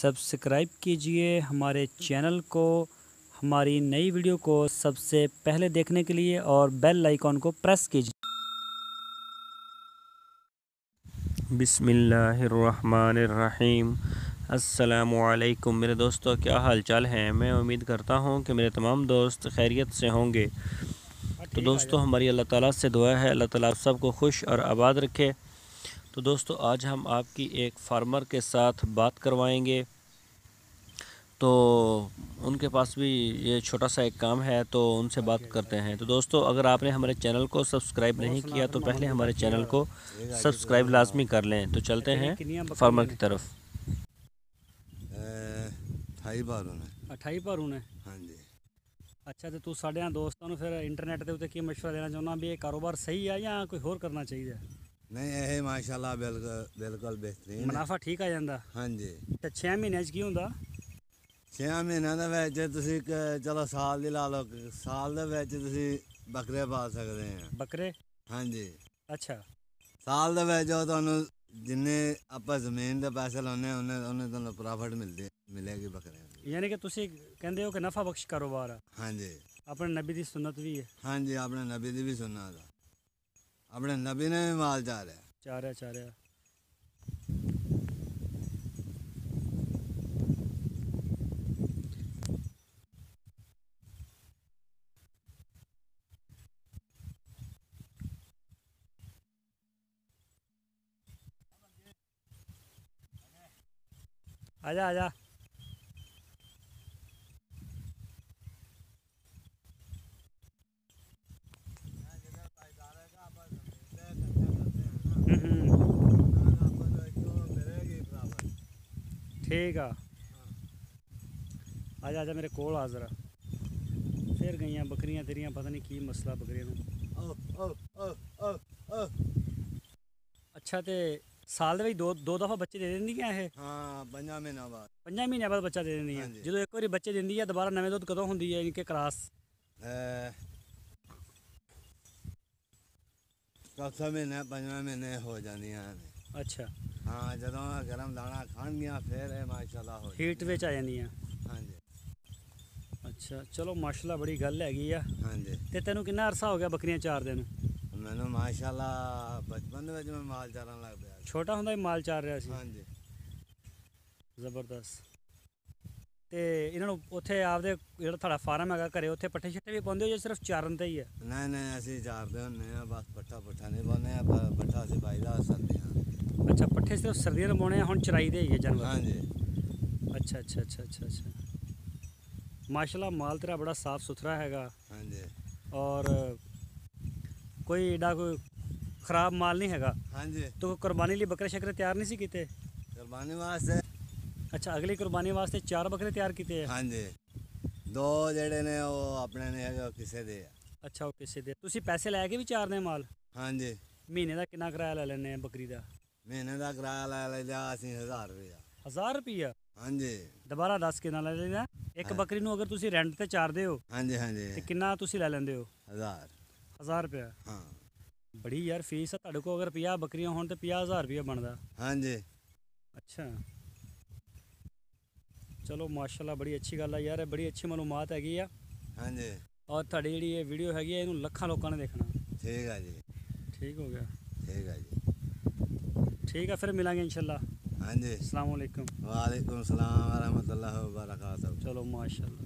Subscribe कीजिए हमारे channel को, हमारी नई वीडियो को सबसे पहले देखने के लिए और बेल आइकॉन को प्रेस कीजिए। बिस्मिल्लाहिर्रहमानिर्रहीम। अस्सलामुअलैकुम मेरे दोस्तों, क्या हाल चाल है। मैं उम्मीद करता हूँ कि मेरे तमाम दोस्त खैरियत से होंगे। तो दोस्तों, हमारी अल्लाह ताला से दुआ है अल्लाह ताला आप सबको खुश और आबाद रखे। तो दोस्तों, आज हम आपकी एक फार्मर के साथ बात करवाएंगे। तो उनके पास भी ये छोटा सा एक काम है, तो उनसे बात करते हैं। तो दोस्तों, अगर आपने हमारे चैनल को सब्सक्राइब नहीं किया तो पहले हमारे चैनल को सब्सक्राइब लाजमी कर लें। तो चलते हैं फार्मर की तरफ। 28 भारून है। 28 भारून है। हाँ जी। अच्छा, तो तू साढ़े दोस्तों ਨੂੰ ਫਿਰ इंटरनेट के उत्ते की मशवरा देना चाਹੁੰਦਾ भी ये कारोबार सही है या कोई होर करना चाहिए? नहीं, ये माशाल्लाह बिल्कुल बेहतरीन मुनाफा ठीक आ जाता? हाँ जी। ਤੇ 6 ਮਹੀਨਿਆਂ 'ਚ ਕੀ ਹੁੰਦਾ? 6 ਮਹੀਨਿਆਂ ਦੇ ਵਿੱਚ ਤੁਸੀਂ ਚਲੋ ਸਾਲ ਦੀ ਲਾ ਲਓ, ਸਾਲ ਦੇ ਵਿੱਚ ਤੁਸੀਂ ਬੱਕਰੇ ਪਾਲ ਸਕਦੇ ਆ। ਬੱਕਰੇ? हाँ जी। ਅੱਛਾ। ਸਾਲ ਦੇ ਵਿੱਚ ਉਹ ਤੁਹਾਨੂੰ ਜਿੰਨੇ ਆਪਾਂ ਜ਼ਮੀਨ ਦੇ ਪੈਸੇ ਲਾਉਂਦੇ ਉਹਨੇ ਤੁਹਾਨੂੰ ਪ੍ਰੋਫਿਟ ਮਿਲੇਗੀ ਬੱਕਰੇ ਦੀ। ਯਾਨੀ ਕਿ ਤੁਸੀਂ ਕਹਿੰਦੇ ਹੋ ਕਿ ਨਫਾ ਬਖਸ਼ ਕਾਰੋਬਾਰ ਆ। हाँ जी। ਆਪਣੇ ਨਬੀ ਦੀ ਸੁਨਨਤ ਵੀ ਹੈ। हाँ जी, अपने नबी दी भी सुनना था। अपने नबी ने भी माल ਚਾਰਿਆ आजा। ठीक आ, आजा मेरे कोल आ जरा। फिर गई बकरियां तेरियां, पता नहीं की मसला बकरियां। अच्छा, तो साल दे दो दफ़ा बच्चे दे दिंदियां ये? हाँ, 5 महीना बाद। 5 महीने बाद बच्चा दे दिंदियां। जो एक बार बच्चे दिंदी है दोबारा नवे दुध कदों होंदी है इनके क्रॉस? चौथा महीना 5वें महीने हो जांदियां। अच्छा। हाँ, जदों गरम दाना खाणगियां फिर माशाल्लाह हो हीट विच आ जांदियां। हाँ जी। अच्छा, चलो माशाल्लाह बड़ी गल हैगी आ। हाँ जी। ते तैनूं किन्ना अरसा हो गया बकरियां चारदे नूं? मैनू माशाल्लाह बचपन में मैं माल चारन लग पिया। छोटा हुंदा ही माल चार रहा सी? हाँ जी। जबरदस्त। ते इन्हां नूं उत्थे आपदे जेहड़ा तुहाडा फार्म हैगा घरे उत्थे पट्ठे शट्ठे भी पाउंदे हो या सिर्फ चारन ते ही है? नहीं, असीं चारदे हुंदे आ, बस पट्ठा नहीं पाउने आ, पट्ठा असीं पाईदा सर्दियां। अच्छा, पट्ठे सिर्फ सर्दियां नूं पाउने आ, हुण चराई दे ही है जानवर? हाँ जी। अच्छा। माशाल्लाह माल तेरा बड़ा साफ सुथरा हैगा। हाँ जी। और कोई एडा कोई खराब माल नहीं हैगा? हाँ जी। तो कुर्बानी लिए बकरे शकरे तैयार नहीं सी कीते? कुर्बानी वास्ते? अच्छा, अगली कुर्बानी वास्ते 4 बकरे तैयार कीते हैं? हाँ जी। 2 जेड़े ने वो अपने ने है किसे दे। अच्छा, वो किसे दे? तुसी पैसे लैके भी चारदे माल? हाँ जी। महीने का कितना किराया ले लेने बकरी का? महीने का किराया ले लेदा असीं 1000 रुपया। 1000 रुपया? हाँ जी। दोबारा 10 कितना ले लेना? एक बकरी नूं अगर तुसी रेंट ते चारदे हो? हाँ जी। ते कितना तुसी ले लेंदे हो? 1000 रुपया? हाँ। बड़ी यार फीस है तुहाडे को। अगर 50 बकरियां होण ते 50,000 रुपया बनदा? हाँ जी। अच्छा, चलो माशाल्लाह बड़ी अच्छी गल है यार, बड़ी अच्छी मालूमात हैगी आ। हाँ जी। और तुहाडी जिहड़ी ये वीडियो हैगी है इहनूं लखां लोकां ने देखना। ठीक है जी। ठीक हो गया। ठीक है जी। ठीक है, फिर मिलेंगे इंशाल्लाह। हाँ जी। अस्सलाम वालेकुम। वालेकुम सलाम व रहमतुल्लाहि व बरकातहू। चलो माशाल्लाह।